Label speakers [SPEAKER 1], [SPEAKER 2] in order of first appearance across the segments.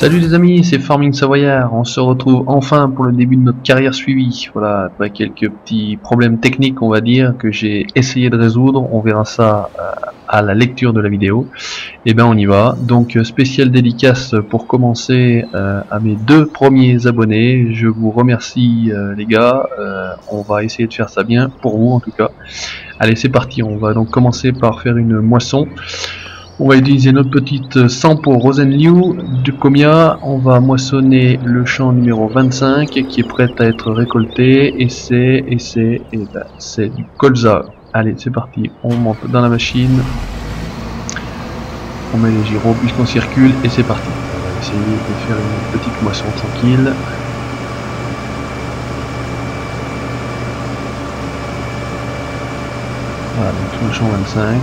[SPEAKER 1] Salut les amis, c'est Farming Savoyard. On se retrouve enfin pour le début de notre carrière suivie. Voilà, après quelques petits problèmes techniques, on va dire, que j'ai essayé de résoudre. On verra ça à la lecture de la vidéo. Et ben on y va. Donc spéciale dédicace pour commencer à mes 2 premiers abonnés. Je vous remercie les gars. On va essayer de faire ça bien pour vous en tout cas. Allez, c'est parti. On va donc commencer par faire une moisson. On va utiliser notre petite Sampo Rosenliu du Comia. On va moissonner le champ numéro 25 qui est prêt à être récolté. Et c'est du colza. Allez, c'est parti. On monte dans la machine. On met les gyros puisqu'on circule et c'est parti. On va essayer de faire une petite moisson tranquille. Voilà, donc tout le champ 25.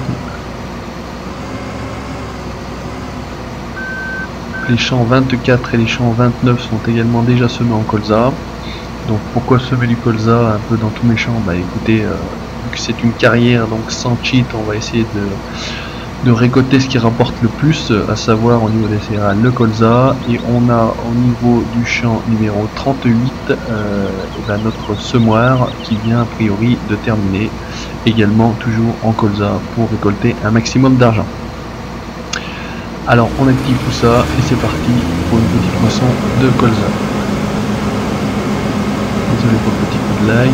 [SPEAKER 1] Les champs 24 et les champs 29 sont également déjà semés en colza. Donc pourquoi semer du colza un peu dans tous mes champs? Bah écoutez, vu que c'est une carrière donc sans cheat, on va essayer de récolter ce qui rapporte le plus, à savoir au niveau des céréales le colza. Et on a au niveau du champ numéro 38 notre semoir qui vient a priori de terminer, également toujours en colza pour récolter un maximum d'argent. Alors on active tout ça et c'est parti pour une petite moisson de colza. Désolé pour le petit coup de lag.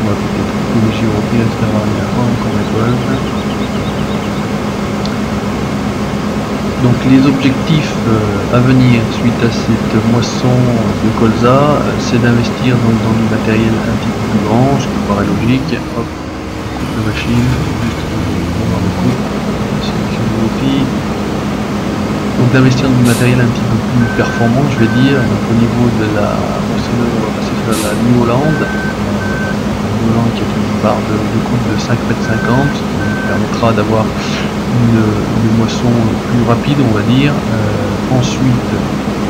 [SPEAKER 1] On va peut-être couper les gyros qui restent encore récolte. Donc les objectifs à venir suite à cette moisson de colza, c'est d'investir dans du matériel un petit peu plus grand, ce qui paraît logique. Hop, on coupe la machine, juste pour voir le coup. Donc d'investir dans du matériel un petit peu plus performant, je vais dire. Donc au niveau de la moissonneuse, on va passer sur la New Holland. New Holland qui est une barre de coupe de 5,50 m, ce qui nous permettra d'avoir une moisson plus rapide, on va dire. Ensuite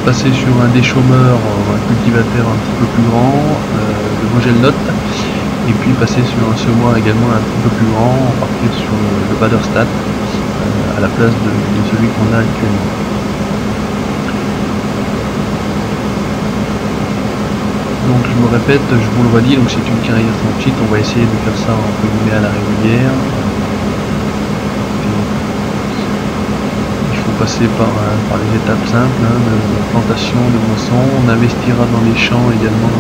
[SPEAKER 1] passer sur un déchômeur, un cultivateur un petit peu plus grand, le Vogelnot, et puis passer sur un semoir également un petit peu plus grand, partir sur le Baderstad à la place de celui qu'on a actuellement. Donc je me répète, je vous le redis, donc c'est une carrière sans cheat, on va essayer de faire ça entre guillemets à la régulière. Passer par les étapes simples de plantation, de moisson. On investira dans les champs également,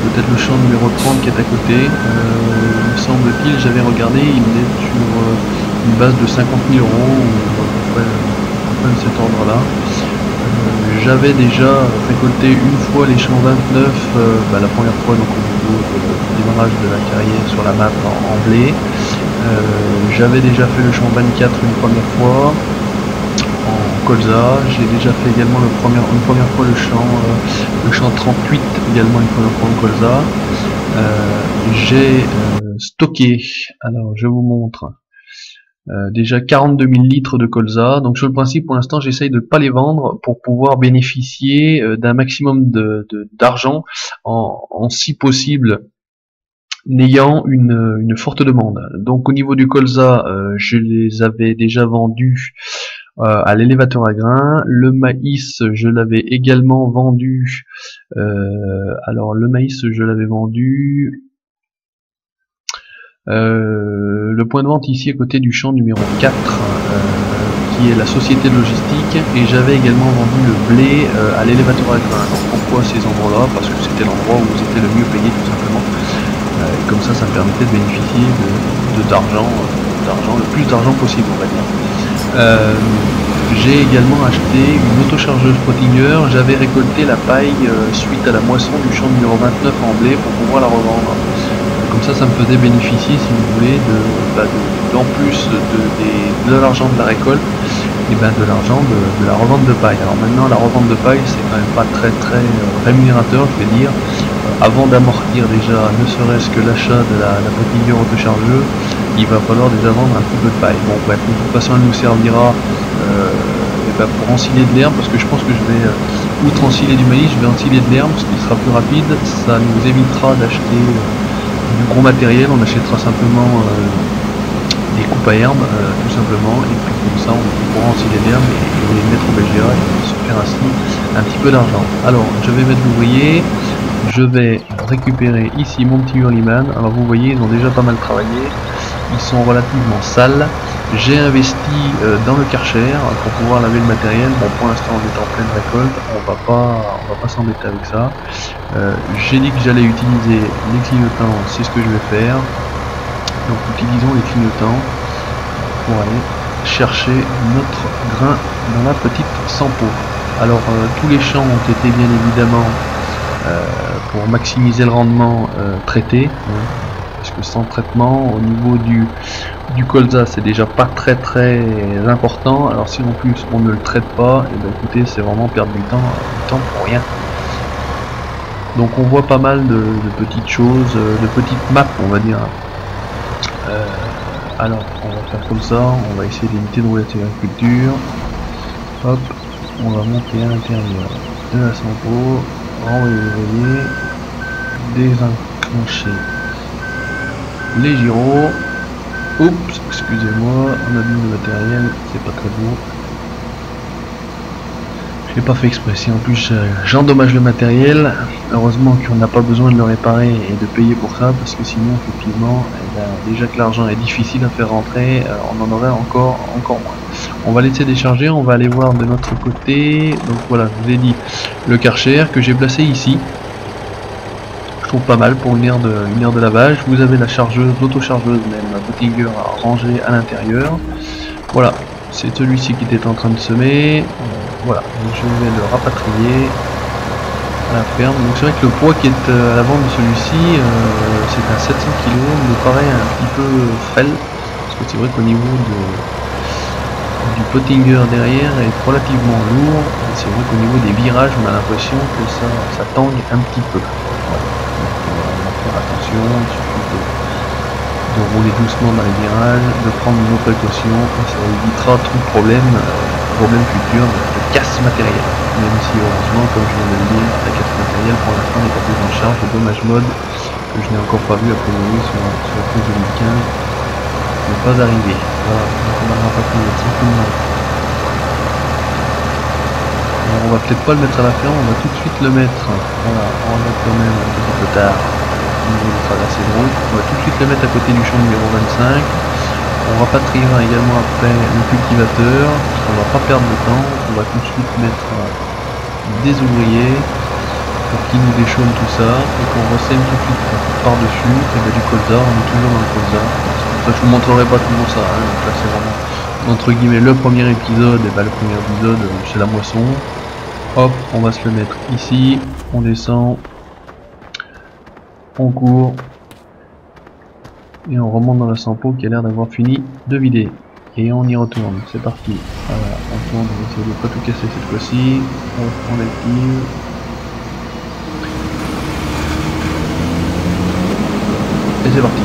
[SPEAKER 1] peut-être le champ numéro 30 qui est à côté. Me semble-t-il, j'avais regardé, il est sur une base de 50 000 €, ou à peu près de cet ordre-là. J'avais déjà récolté une fois les champs 29, la première fois donc au niveau du démarrage de la carrière sur la map en blé. J'avais déjà fait le champ 24 une première fois en colza. J'ai déjà fait également une première fois le champ 38 également une première fois en colza. J'ai stocké, alors je vous montre, déjà 42 000 litres de colza. Donc sur le principe, pour l'instant j'essaye de ne pas les vendre pour pouvoir bénéficier d'un maximum d'argent en si possible n'ayant une forte demande. Donc au niveau du colza, je les avais déjà vendus à l'élévateur à grains. Le maïs, je l'avais également vendu. Alors le maïs, je l'avais vendu. Le point de vente ici à côté du champ numéro 4, qui est la société de logistique, et j'avais également vendu le blé à l'élévateur à grains. Alors pourquoi ces endroits-là? Parce que c'était l'endroit où c'était le mieux payé tout simplement. Et comme ça me permettait de bénéficier d'argent, le plus d'argent possible, on va dire. J'ai également acheté une autochargeuse Pottinger. J'avais récolté la paille suite à la moisson du champ numéro 29 en blé pour pouvoir la revendre. Comme ça me faisait bénéficier, si vous voulez, en plus de l'argent de la récolte, et de l'argent de la revente de paille. Alors maintenant, la revente de paille, c'est quand même pas très rémunérateur, je vais dire. Avant d'amortir déjà ne serait-ce que l'achat de la Pottinger autochargeuse, il va falloir déjà vendre un petit peu de paille. Bon bref, de toute façon elle nous servira pour ensiler de l'herbe, parce que je pense que je vais outre ensiler du maïs, je vais ensiler de l'herbe, ce qui sera plus rapide. Ça nous évitera d'acheter du gros matériel, on achètera simplement des coupes à herbe, tout simplement, et puis comme ça on pourra ensiler de l'herbe et les mettre au BGA et se faire ainsi un petit peu d'argent. Alors je vais mettre l'ouvrier, je vais récupérer ici mon petit hurliman. Alors vous voyez, ils ont déjà pas mal travaillé, ils sont relativement sales. J'ai investi dans le Karcher pour pouvoir laver le matériel. Bon, pour l'instant on est en pleine récolte, on va pas s'embêter avec ça. J'ai dit que j'allais utiliser les clignotants, c'est ce que je vais faire. Donc utilisons les clignotants pour aller chercher notre grain dans la petite sampo. Alors tous les champs ont été bien évidemment pour maximiser le rendement traités, parce que sans traitement au niveau du colza c'est déjà pas très important. Alors si en plus on ne le traite pas, et bien écoutez, c'est vraiment perdre du temps pour rien. Donc on voit pas mal de petites choses, de petites maps on va dire. Alors on va faire comme ça, on va essayer d'éviter de rouler sur l'agriculture. Hop, on va monter à l'intérieur de la sampo, renvoyer les ouvriers, désenclencher les gyros. Oups, excusez-moi, on abîme le matériel, c'est pas très beau. Je l'ai pas fait exprès, si en plus j'endommage le matériel, heureusement qu'on n'a pas besoin de le réparer et de payer pour ça, parce que sinon effectivement, déjà que l'argent est difficile à faire rentrer, on en aurait encore moins. On va laisser décharger, on va aller voir de notre côté. Donc voilà, je vous ai dit le Karcher que j'ai placé ici. Je trouve pas mal pour une aire de lavage. Vous avez la chargeuse, l'autochargeuse même, la Pottinger à ranger à l'intérieur. Voilà, c'est celui-ci qui était en train de semer. Voilà, donc je vais le rapatrier à la ferme. Donc c'est vrai que le poids qui est à l'avant de celui-ci, c'est un 700 kg, me paraît un petit peu frêle, parce que c'est vrai qu'au niveau du Pottinger derrière est relativement lourd, et c'est vrai qu'au niveau des virages on a l'impression que ça tangue un petit peu. Voilà. Donc, on va faire attention, il suffit de rouler doucement dans les virages, de prendre nos précautions, et ça évitera tout problème futur de casse matérielle. Même si heureusement, comme je viens de le dire, la casse matérielle pour l'instant n'est pas prise en charge, le dommage mode que je n'ai encore pas vu a priori sur la prise 2015 n'est pas arrivé. Voilà, donc on va le rapatrier tranquillement. Alors on va peut-être pas le mettre à la ferme, on va tout de suite le mettre. Voilà, on va mettre quand même un petit peu tard au niveau de traverser de route. On va tout de suite le mettre à côté du champ numéro 25. On rapatriera également après le cultivateur, parce qu'on ne va pas perdre de temps. On va tout de suite mettre des ouvriers pour qu'ils nous déchaînent tout ça et qu'on ressème tout de suite par-dessus du colza. On est toujours dans le colza. Ça, je vous montrerai pas toujours ça, hein. Donc là c'est vraiment entre guillemets le premier épisode. Et le premier épisode c'est la moisson. Hop, on va se le mettre ici, on descend, on court et on remonte dans la sampo qui a l'air d'avoir fini de vider. Et on y retourne, c'est parti. Voilà, on tourne, on va essayer de pas tout casser cette fois-ci. On active. Et c'est parti.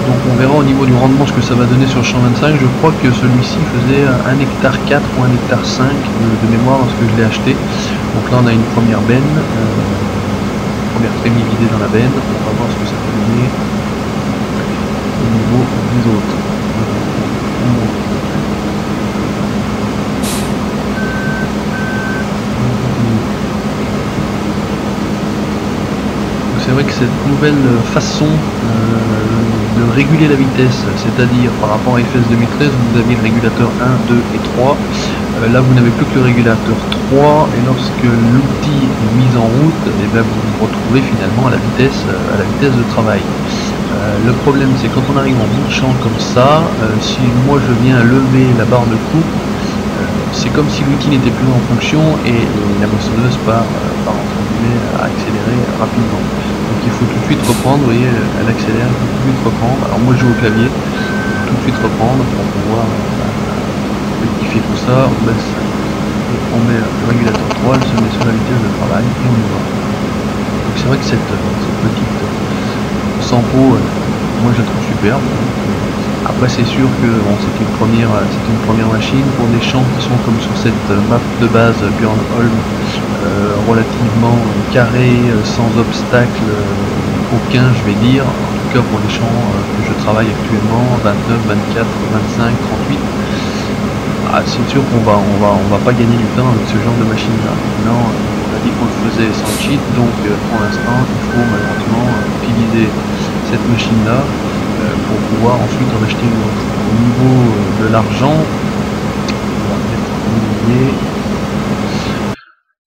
[SPEAKER 1] Donc on verra au niveau du rendement ce que ça va donner sur le champ 25. Je crois que celui-ci faisait 1 hectare 4 ou 1 hectare 5 de mémoire lorsque je l'ai acheté. Donc là on a une première benne, première trémie vidée dans la benne. On va voir ce que ça peut donner au niveau des autres. C'est vrai que cette nouvelle façon de réguler la vitesse, c'est-à-dire par rapport à FS 2013, vous aviez le régulateur 1, 2 et 3. Là vous n'avez plus que le régulateur 3, et lorsque l'outil est mis en route, et bien vous vous retrouvez finalement à la vitesse de travail. Le problème c'est quand on arrive en bout de champ comme ça, si moi je viens lever la barre de coupe, c'est comme si l'outil n'était plus en fonction et la moissonneuse part entre guillemets à accélérer rapidement. Donc il faut tout de suite reprendre, vous voyez, elle accélère, il faut tout de suite reprendre. Alors moi je joue au clavier, tout de suite reprendre pour pouvoir rectifier tout ça. On baisse, on met le régulateur 3, elle se met sur la vitesse de travail et on y va. Donc c'est vrai que cette petite sampo moi je le trouve superbe. Après c'est sûr que bon, c'est une première machine pour des champs qui sont comme sur cette map de base Björnholm, relativement carré, sans obstacle aucun, je vais dire, en tout cas pour les champs que je travaille actuellement, 29, 24, 25, 38. Ah, c'est sûr qu'on va pas gagner du temps avec ce genre de machine là. Maintenant, on a dit qu'on le faisait sans cheat, donc pour l'instant il faut malheureusement utiliser cette machine là pour pouvoir ensuite en acheter une autre. Au niveau de l'argent, on va mettre en milliers.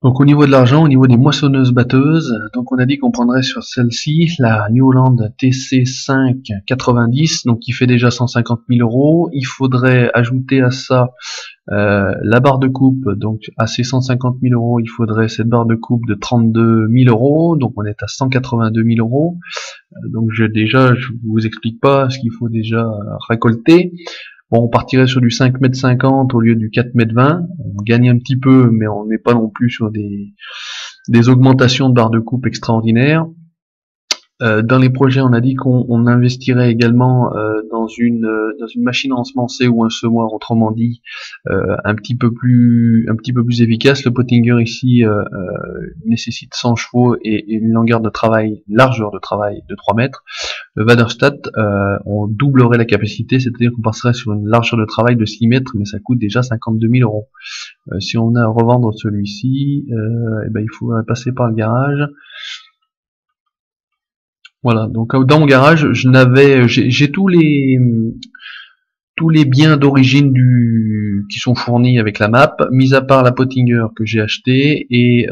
[SPEAKER 1] Donc au niveau de l'argent, au niveau des moissonneuses batteuses, donc on a dit qu'on prendrait sur celle-ci la New Holland TC5 90, donc qui fait déjà 150 000 euros. Il faudrait ajouter à ça la barre de coupe, donc à ces 150 000 euros, il faudrait cette barre de coupe de 32 000 euros, donc on est à 182 000 euros. Donc je vous explique pas ce qu'il faut déjà récolter. Bon, on partirait sur du 5,50 m au lieu du 4,20 m. On gagne un petit peu, mais on n'est pas non plus sur des augmentations de barres de coupe extraordinaires. Dans les projets, on a dit qu'on investirait également dans une machine à ensemencer ou un semoir, autrement dit, un petit peu plus efficace. Le Pottinger ici nécessite 100 chevaux et une largeur de travail de 3 mètres. Le Vaderstad, on doublerait la capacité, c'est-à-dire qu'on passerait sur une largeur de travail de 6 mètres, mais ça coûte déjà 52 000 euros. Si on a à revendre celui-ci, il faudrait passer par le garage. Voilà, donc dans mon garage, j'ai tous les biens d'origine qui sont fournis avec la map, mis à part la Pottinger que j'ai acheté et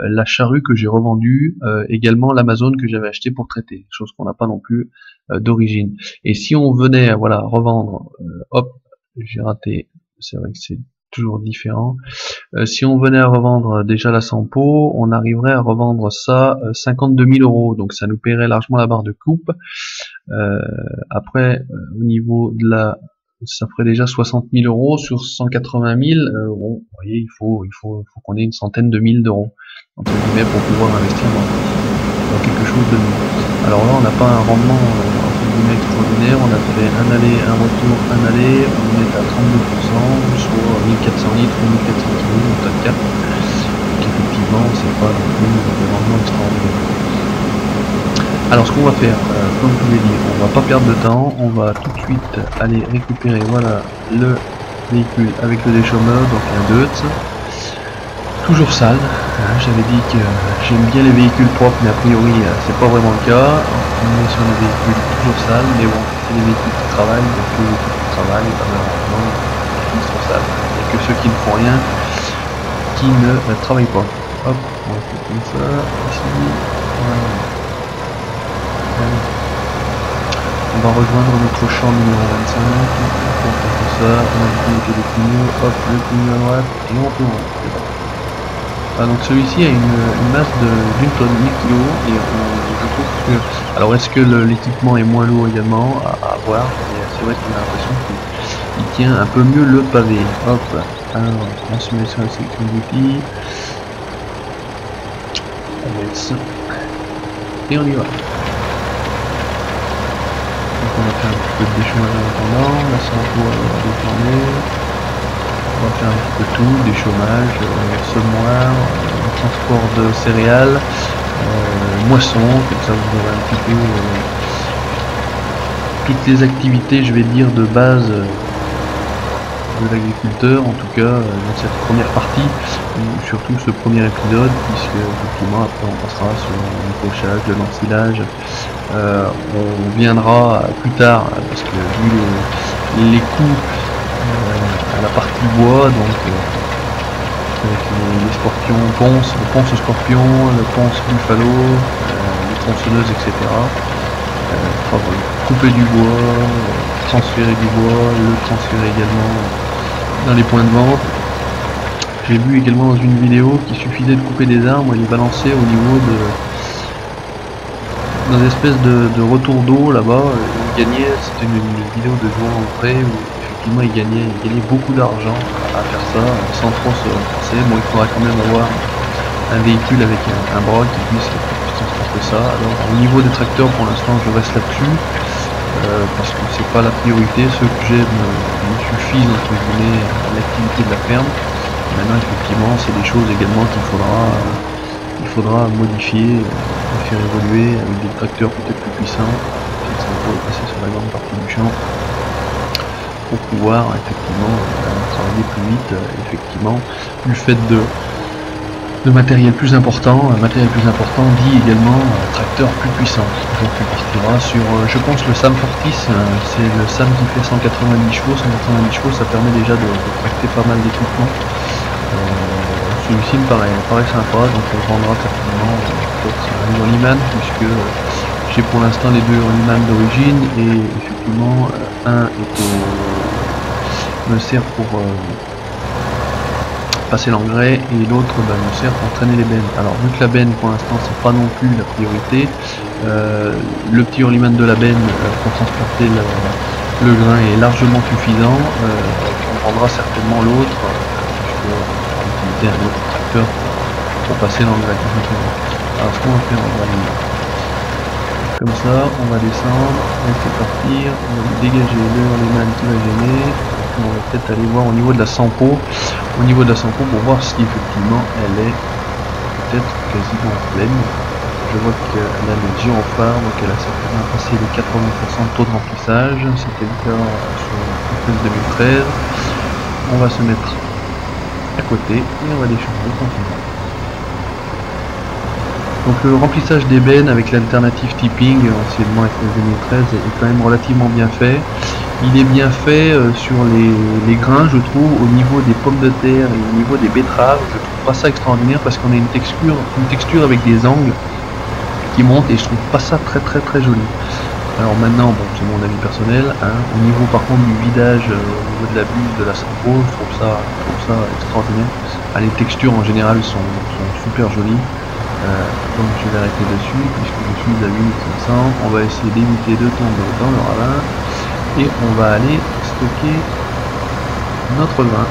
[SPEAKER 1] la charrue que j'ai revendue, également l'Amazon que j'avais acheté pour traiter, chose qu'on n'a pas non plus d'origine. Et si on venait revendre, hop, j'ai raté, c'est vrai que c'est toujours différent. Si on venait à revendre déjà la Sampo, on arriverait à revendre ça 52 000 euros, donc ça nous paierait largement la barre de coupe. Après, au niveau de ça ferait déjà 60 000 euros sur 180 000. Bon, vous voyez, il faut qu'on ait une centaine de mille d'euros entre guillemets pour pouvoir investir dans quelque chose de nouveau. Alors là, on n'a pas un rendement entre guillemets extraordinaire. On a fait un aller, un retour, un aller. On est à 32%, soit 1400 litres ou 1400 kg au tas de cap. Donc effectivement, c'est pas non plus un rendement extraordinaire. Alors ce qu'on va faire, comme je vous l'ai dit, on va pas perdre de temps, on va tout de suite aller récupérer voilà le véhicule avec le déchaumeur, donc un Deutz, toujours sale. J'avais dit que j'aime bien les véhicules propres, mais a priori c'est pas vraiment le cas. On est sur des véhicules toujours sales, mais bon, c'est les véhicules qui travaillent, donc les véhicules qui travaillent, malheureusement, ils sont sales. Il n'y a que ceux qui ne font rien qui ne travaillent pas. Hop, on va faire comme ça, ici, voilà. On va rejoindre notre champ numéro 25, on fait tout ça, on a les pneus, hop, le pneu à droite, et on tourne. Ah, donc celui-ci a une masse d'une tonne, 1000 kg, et je trouve que... Alors est-ce que l'équipement est moins lourd également à voir, mais c'est vrai qu'on a l'impression qu'il tient un peu mieux le pavé. Hop, alors, transmission et sécurité, et on y va. Donc on va faire un petit peu de déchômage en attendant, la Sampo va détourner, on va faire un petit peu tout, déchômage, semoir, transport de céréales, moisson, comme ça vous aurez un petit peu toutes les activités, je vais dire, de base de l'agriculteur, en tout cas dans cette première partie, ou surtout ce premier épisode, puisque effectivement après on passera sur le pochage, de l'ensilage. On viendra plus tard, parce que vu les coûts à la partie bois, donc avec les scorpions ponce, le ponce scorpion, le ponce buffalo, les tronçonneuses, etc. Couper du bois, transférer du bois, le transférer également dans les points de vente. J'ai vu également dans une vidéo qu'il suffisait de couper des arbres et les balancer au niveau dans une espèce de retour d'eau là-bas. Il gagnait, c'était une vidéo de joueur en prêt où effectivement il gagnait beaucoup d'argent à faire ça sans trop se forcer. Bon, il faudra quand même avoir un véhicule avec un bras qui puisse transporter ça. Alors au niveau des tracteurs, pour l'instant je reste là-dessus. parce que c'est pas la priorité. Ceux que j'ai me suffisent entre guillemets à l'activité de la ferme. Maintenant effectivement c'est des choses également qu'il faudra modifier, faire évoluer avec des tracteurs peut-être plus puissants. Ça pourrait passer sur la grande partie du champ pour pouvoir effectivement travailler plus vite, effectivement, du fait de matériel plus important. Un matériel plus important dit également tracteur plus puissant. Donc on partira sur, je pense, le Sam Fortis, c'est le Sam qui fait 190 chevaux. 190 chevaux, ça permet déjà de tracter pas mal d'équipements. Celui-ci me paraît sympa, donc on vendra certainement peut-être un Hurlyman, puisque j'ai pour l'instant les deux Hurlyman d'origine, et effectivement un me sert pour passer l'engrais et l'autre me sert pour traîner les bennes. Alors vu que la benne pour l'instant c'est pas non plus la priorité, le petit Hurlyman de la benne pour transporter le grain est largement suffisant. On prendra certainement l'autre puisque on va utiliser un autre tracteur pour passer l'engrais. Alors ce qu'on va faire, on va aller comme ça, on va descendre, laisser partir, on va dégager le Hurlyman qui va gêner. On va peut-être aller voir au niveau de la Sampo, pour voir si effectivement elle est peut-être quasiment pleine. Je vois qu'elle a le gyrophare, donc elle a certainement passé les 80% de taux de remplissage. C'était le cas sur le 2013. On va se mettre à côté et on va décharger tranquillement. Donc le remplissage des bennes avec l'alternative tipping, anciennement avec le 2013, est quand même relativement bien fait. Il est bien fait sur les grains, je trouve, au niveau des pommes de terre et au niveau des betteraves. Je trouve pas ça extraordinaire parce qu'on a une texture avec des angles qui montent et je trouve pas ça très joli. Alors maintenant, bon, c'est mon avis personnel, hein. Au niveau par contre du vidage, au niveau de la buse de la Sampo, je trouve ça extraordinaire. Les textures en général sont super jolies. Donc je vais arrêter dessus puisque je suis à 8500. On va essayer d'éviter de tomber dans le ravin. Et on va aller stocker notre vin.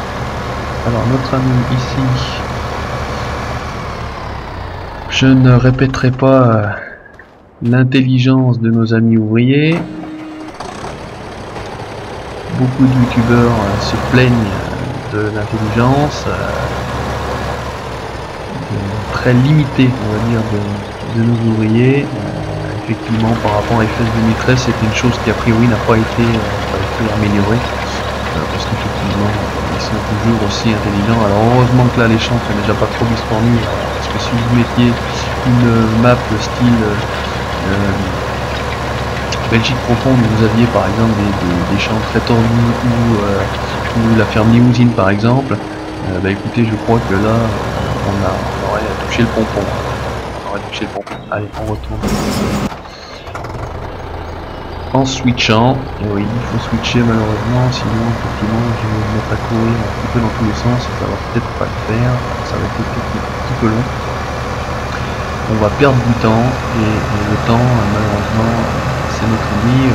[SPEAKER 1] Alors notre ami ici, je ne répéterai pas l'intelligence de nos amis ouvriers. Beaucoup de youtubeurs se plaignent de l'intelligence très limitée, on va dire, de nos ouvriers. Effectivement, par rapport à FS 2013, c'était une chose qui a priori n'a pas été améliorée, parce qu'effectivement ils sont toujours aussi intelligents. Alors heureusement que là les champs sont déjà pas trop distornus, parce que si vous mettiez une map style Belgique profonde, vous aviez par exemple des champs très tordus ou la ferme Limousine par exemple, écoutez, je crois que là on aurait touché le pompon. Allez, on retourne en switchant. Et oui, il faut switcher malheureusement, sinon effectivement je vais me mettre à courir un petit peu dans tous les sens et ça va peut-être pas le faire, ça va être peut-être un petit peu long. On va perdre du temps et le temps malheureusement c'est notre ami.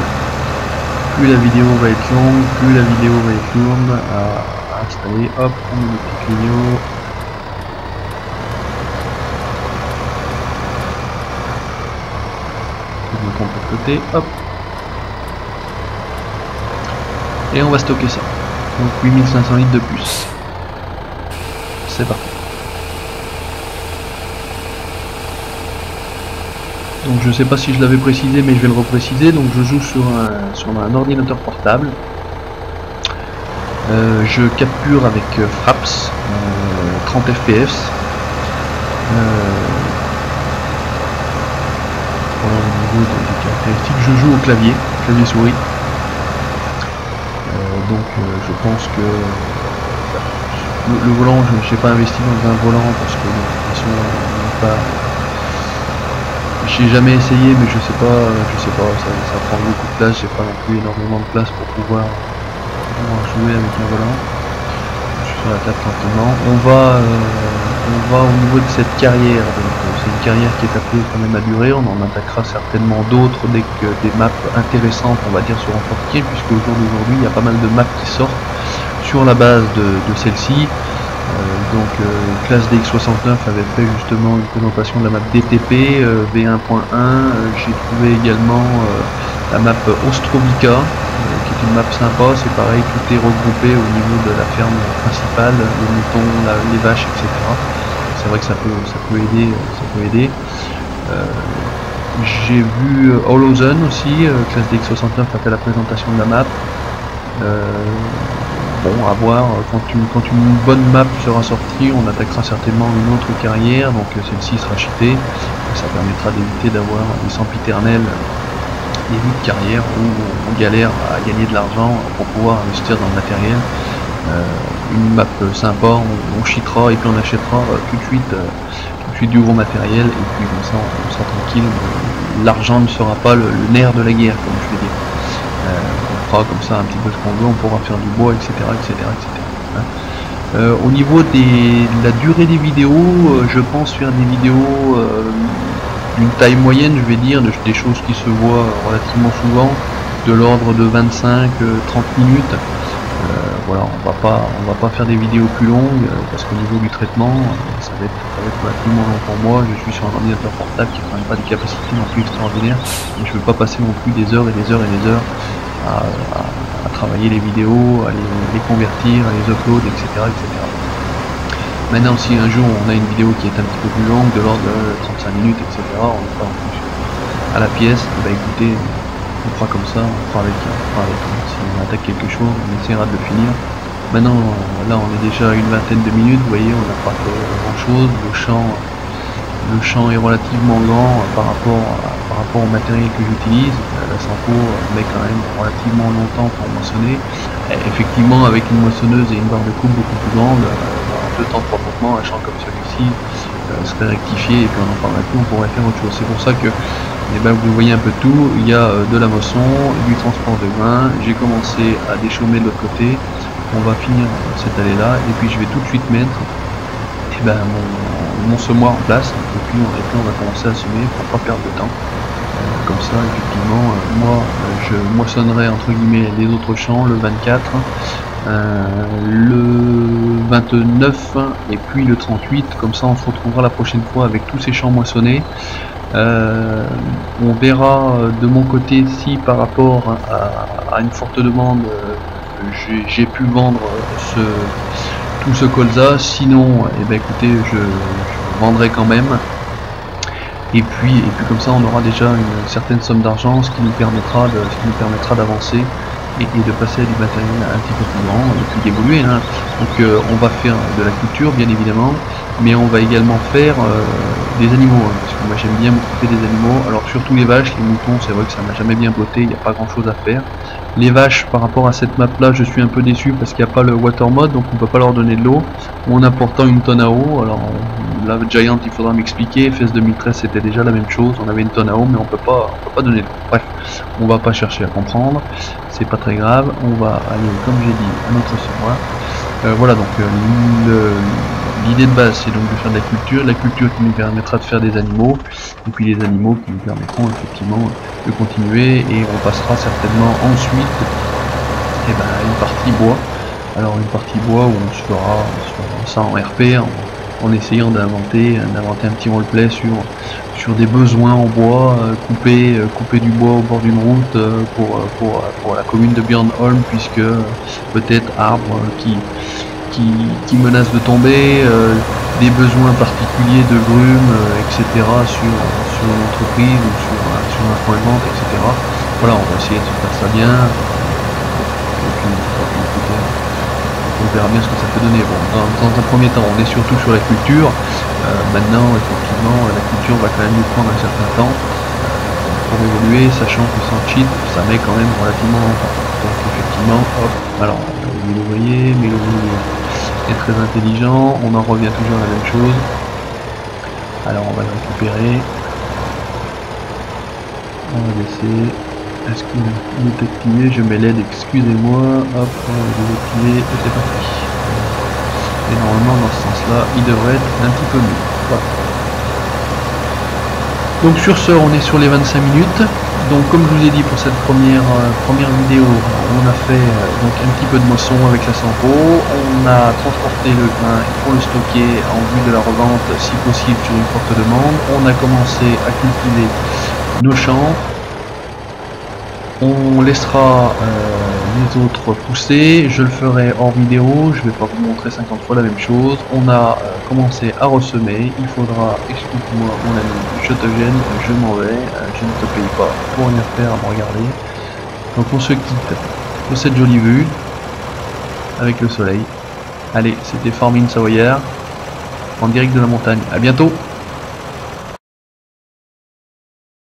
[SPEAKER 1] Plus la vidéo va être longue, plus la vidéo va être lourde à installer. Hop, on met le petit clignot. Je me prends de côté, hop. Et on va stocker ça. Donc 8500 litres de plus. C'est parti. Donc je sais pas si je l'avais précisé, mais je vais le repréciser. Donc je joue sur un ordinateur portable. Je capture avec Fraps 30 fps. Voilà, au niveau des caractéristiques, je joue au clavier souris. Donc je pense que le volant, je n'ai pas investi dans un volant parce que de toute façon j'ai jamais essayé, mais je sais pas, ça prend beaucoup de place, j'ai pas non plus énormément de place pour pouvoir jouer avec un volant. Je suis sur la table tranquillement. On va au niveau de cette carrière, donc c'est une carrière qui est appelée quand même à durer, on en attaquera certainement d'autres dès que des maps intéressantes on va dire seront sorties, puisque au jour d'aujourd'hui il y a pas mal de maps qui sortent sur la base de celle-ci. Donc classe DX69 avait fait justement une présentation de la map DTP V1.1, j'ai trouvé également la map Ostrovica, qui est une map sympa. C'est pareil, tout est regroupé au niveau de la ferme principale, les moutons, les vaches, etc. C'est vrai que ça peut aider. J'ai vu Holozen aussi, classe DX69 a fait la présentation de la map. Bon, à voir, quand une bonne map sera sortie, on attaquera certainement une autre carrière, donc celle-ci sera cheatée. Ça permettra d'éviter d'avoir des sempiternels début de carrière où on galère à gagner de l'argent pour pouvoir investir dans le matériel. Une map sympa, on cheatera et puis on achètera tout de suite du gros matériel, et puis comme ça on sera tranquille. L'argent ne sera pas le nerf de la guerre, comme je vais dire. On fera comme ça un petit peu ce qu'on veut, on pourra faire du bois, etc. Au niveau de la durée des vidéos, je pense faire des vidéos d'une taille moyenne, je vais dire, des choses qui se voient relativement souvent, de l'ordre de 25-30 minutes. Voilà, on va pas faire des vidéos plus longues, parce qu'au niveau du traitement, ça va être relativement long pour moi. Je suis sur un ordinateur portable qui n'a quand même pas des capacités non plus extraordinaires, et je ne veux pas passer non plus des heures et des heures et des heures à travailler les vidéos, à les convertir, à les upload, etc. Maintenant, si un jour on a une vidéo qui est un petit peu plus longue, de l'ordre de 35 minutes, etc., on le fera en plus à la pièce. Bah écoutez, on fera comme ça, on fera avec. Si on attaque quelque chose, on essaiera de le finir. Maintenant, là on est déjà à une vingtaine de minutes, vous voyez, on n'a pas fait grand chose. Le champ est relativement grand par rapport au matériel que j'utilise. La Sampo met quand même relativement longtemps pour moissonner. Et effectivement, avec une moissonneuse et une barre de coupe beaucoup plus grande, en 2 temps de frottement, un champ comme celui-ci serait rectifié, et puis on en parlerait plus, on pourrait faire autre chose. C'est pour ça que vous voyez un peu tout. Il y a de la moisson, du transport de grains. J'ai commencé à déchaumer de l'autre côté. On va finir cette allée là, et puis je vais tout de suite mettre mon semoir en place, et puis on va commencer à semer pour pas perdre de temps. Comme ça, effectivement, moi je moissonnerai entre guillemets les autres champs le 24, le 29 et puis le 38. Comme ça, on se retrouvera la prochaine fois avec tous ces champs moissonnés. On verra de mon côté si par rapport à une forte demande j'ai pu vendre tout ce colza. Sinon, écoutez, je vendrai quand même. Et puis comme ça, on aura déjà une certaine somme d'argent, ce qui nous permettra d'avancer et de passer à du matériel un petit peu plus grand et puis d'évoluer. Donc on va faire de la culture, bien évidemment, mais on va également faire des animaux, parce que moi j'aime bien m'occuper des animaux. Alors surtout les vaches, les moutons, c'est vrai que ça m'a jamais bien botté, il n'y a pas grand chose à faire. Les vaches, par rapport à cette map là, je suis un peu déçu parce qu'il n'y a pas le water mode, donc on peut pas leur donner de l'eau en apportant une tonne à eau. Alors la Giant, il faudra m'expliquer. FS 2013 c'était déjà la même chose, on avait une tonne à eau mais on peut pas donner de l'eau. Bref, on va pas chercher à comprendre, c'est pas très grave. On va aller, comme j'ai dit, à notre semoir. Voilà, donc l'idée de base c'est donc de faire de la culture qui nous permettra de faire des animaux, et puis les animaux qui nous permettront effectivement de continuer, et on passera certainement ensuite une partie bois. Alors une partie bois où on se fera ça en RP, en essayant d'inventer un petit roleplay sur des besoins en bois, couper du bois au bord d'une route pour la commune de Björnholm, puisque peut-être arbres qui menacent de tomber, des besoins particuliers de grumes, etc. sur une entreprise ou sur un point de vente, etc. Voilà, on va essayer de faire ça bien. On verra bien ce que ça peut donner. Bon, dans un premier temps, on est surtout sur la culture. Maintenant, effectivement, la culture va quand même nous prendre un certain temps pour évoluer, sachant que sans cheat, ça met quand même relativement longtemps. Donc effectivement, hop, alors, vous voyez, mais est très intelligent. On en revient toujours à la même chose. Alors, on va le récupérer. On va laisser. Est-ce qu'il est activé? Je mets l'aide, excusez-moi. Hop, on va le désactiver et c'est parti. Et normalement, dans ce sens-là, il devrait être un petit peu mieux. Voilà. Donc sur ce, on est sur les 25 minutes. Donc comme je vous ai dit pour cette première vidéo, on a fait donc un petit peu de moisson avec la Sampo. On a transporté le grain pour le stocker en vue de la revente, si possible sur une forte demande. On a commencé à cultiver nos champs. On laissera les autres pousser, je le ferai hors vidéo, je vais pas vous montrer 50 fois la même chose. On a commencé à ressemer, il faudra, excuse-moi mon ami, je te gêne, je m'en vais, je ne te paye pas pour rien faire à me regarder. Donc on se quitte de cette jolie vue, avec le soleil. Allez, c'était Farming Savoyard, en direct de la montagne, à bientôt.